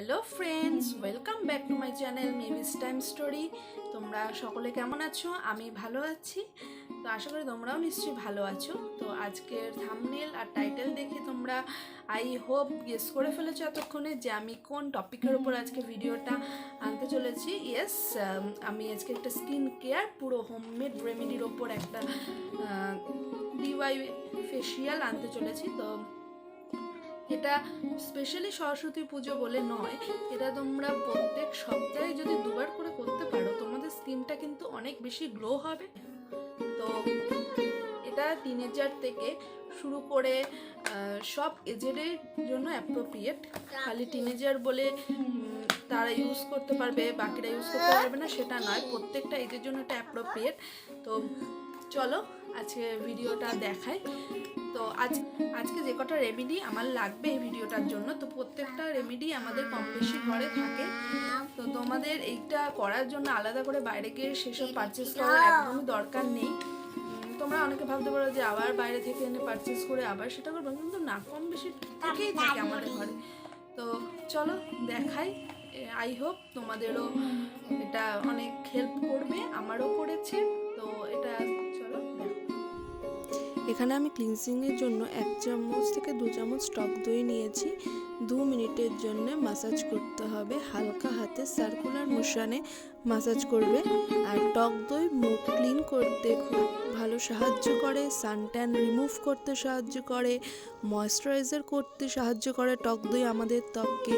Hello friends, welcome back to my channel Mavis time story. তোমরা সকলে কেমন আছো? আমি ভালো আছি। তো আশা করি তোমরাও নিশ্চয়ই ভালো আছো। তো আজকের থাম্বনেল আর টাইটেল দেখে তোমরা আই হোপ গেস করে ফেলেছো এতক্ষণে যে আমি কোন টপিকের ওপর আজকে ভিডিওটা আনতে চলেছি। ইয়েস, আমি আজকে একটা স্কিন কেয়ার পুরো হোমমেড রেমেডির ওপর একটা ডিওয়াই ফেসিয়াল আনতে চলেছি। তো এটা স্পেশালি সরস্বতী পুজো বলে নয়, এটা তোমরা প্রত্যেক সপ্তাহে যদি দুবার করে করতে পারো তোমাদের স্কিনটা কিন্তু অনেক বেশি গ্লো হবে। তো এটা টিনেজার থেকে শুরু করে সব এজেদের জন্য অ্যাপ্রোপ্রিয়েট। খালি টিনেজার বলে তারা ইউজ করতে পারবে, বাকিরা ইউজ করতে পারবে না সেটা নয়, প্রত্যেকটা এজের জন্য এটা অ্যাপ্রোপ্রিয়েট। তো চলো আজকে ভিডিওটা দেখাই। তো আজকে যে কটা রেমেডি আমার লাগবে এই ভিডিওটার জন্য, তো প্রত্যেকটা রেমেডি আমাদের কম বেশি ঘরে থাকে। তো তোমাদের এইটা করার জন্য আলাদা করে বাইরে গিয়ে সেসব পারচেস করার একদমই দরকার নেই। তোমরা অনেকে ভাবতে পারো যে আবার বাইরে থেকে এনে পারচেস করে আবার সেটা করবো, কিন্তু না, কম বেশি থেকেই থাকে আমাদের ঘরে। তো চলো দেখাই। আই হোপ তোমাদেরও এটা অনেক হেল্প করবে, আমারও করেছে। তো এটা চলো দেখো। এখানে আমি ক্লিনজিংয়ের জন্য 1 চামচ থেকে 2 চামচ টক দই নিয়েছি। 2 মিনিটের জন্য মাসাজ করতে হবে, হালকা হাতে সার্কুলার মোশনে মাসাজ করবে। আর টক দই মুখ ক্লিন করতে খুব ভালো সাহায্য করে, সানট্যান রিমুভ করতে সাহায্য করে, ময়েশ্চারাইজার করতে সাহায্য করে। টক দই আমাদের ত্বকে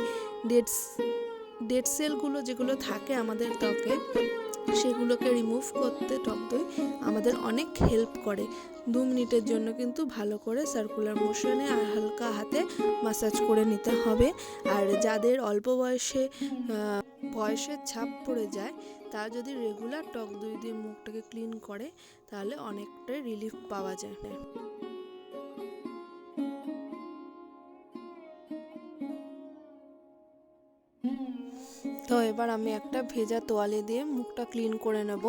ডেড সেলগুলো যেগুলো থাকে আমাদের ত্বকে সেগুলোকে রিমুভ করতে টক দই আমাদের অনেক হেল্প করে। 2 মিনিটের জন্য কিন্তু ভালো করে সার্কুলার মোশনে আর হালকা হাতে মাসাজ করে নিতে হবে। আর যাদের অল্প বয়সের ছাপ পড়ে যায় তারা যদি রেগুলার টক দই দিয়ে মুখটাকে ক্লিন করে তাহলে অনেকটাই রিলিফ পাওয়া যায়। তো এবার আমি একটা ভেজা তোয়ালে দিয়ে মুখটা ক্লিন করে নেব।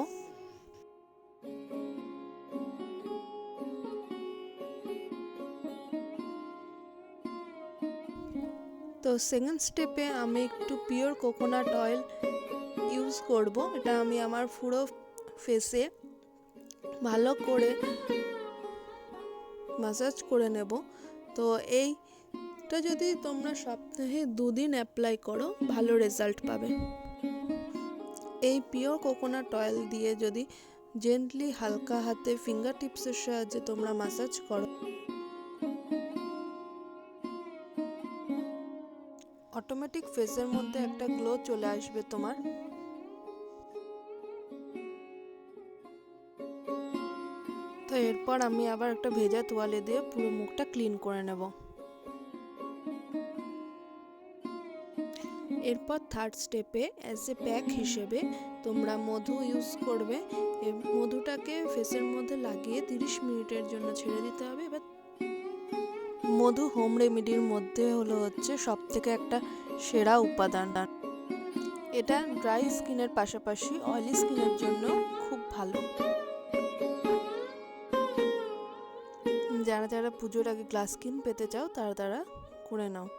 তো সেকেন্ড স্টেপে আমি একটু পিওর কোকোনাট অয়েল ইউজ করব। এটা আমি আমার পুরো ফেসে ভালো করে মাসাজ করে নেব। তো এইটা যদি তোমরা সপ্তাহে 2 দিন অ্যাপ্লাই করো ভালো রেজাল্ট পাবে। এই পিওর কোকোনাট অয়েল দিয়ে যদি জেন্টলি হালকা হাতে ফিঙ্গার টিপসের সাহায্যে তোমরা মাসাজ করো, অটোমেটিক ফেসের মধ্যে একটা গ্লো চলে আসবে তোমার। তো এরপর আমি আবার একটা ভেজা তোয়ালে দিয়ে পুরো মুখটা ক্লিন করে নেব। এরপর থার্ড স্টেপে অ্যাজ এ প্যাক হিসেবে তোমরা মধু ইউজ করবে। এই মধুটাকে ফেসের মধ্যে লাগিয়ে 30 মিনিটের জন্য ছেড়ে দিতে হবে। এবার মধু হোম রেমেডির মধ্যে হচ্ছে সব থেকে একটা সেরা উপাদান। এটা ড্রাই স্কিনের পাশাপাশি অয়েলি স্কিনের জন্য খুব ভালো। যারা যারা পুজোর আগে গ্লাস স্কিন পেতে চাও তারা করে নাও।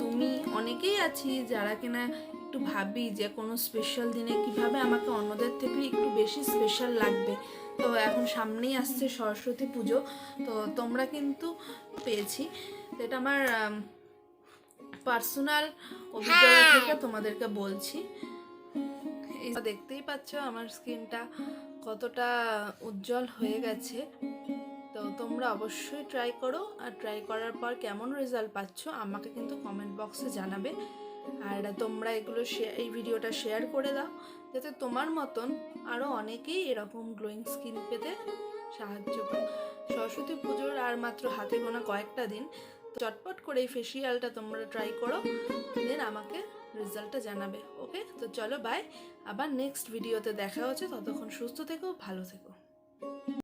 তুমি অনেকেই আছি যারা কিনা একটু ভাবি যে কোনো স্পেশাল দিনে কিভাবে আমাকে অন্যদের থেকে একটু বেশি স্পেশাল লাগবে। তো এখন সামনেই আসছে সরস্বতী পুজো, তো তোমরা কিন্তু পেয়েছি। তো এটা আমার পার্সোনাল অভিজ্ঞতা থেকে তোমাদেরকে বলছি। দেখতেই পাচ্ছ আমার স্কিনটা কতটা উজ্জ্বল হয়ে গেছে। তো তোমরা অবশ্যই ট্রাই করো, আর ট্রাই করার পর কেমন রেজাল্ট পাচ্ছ আমাকে কিন্তু কমেন্ট বক্সে জানাবে। আর তোমরা এই ভিডিওটা শেয়ার করে দাও যাতে তোমার মতন আরও অনেকেই এরকম গ্লোয়িং স্কিন পেতে সাহায্য পায়। সরস্বতী পুজোর আর মাত্র হাতে গোনা কয়েকটা দিন, তো চটপট করে এই ফেসিয়ালটা তোমরা ট্রাই করো, দেন আমাকে রেজাল্টটা জানাবে। ওকে, তো চলো বাই, আবার নেক্সট ভিডিওতে দেখা হচ্ছে। ততক্ষণ সুস্থ থেকো, ভালো থেকো।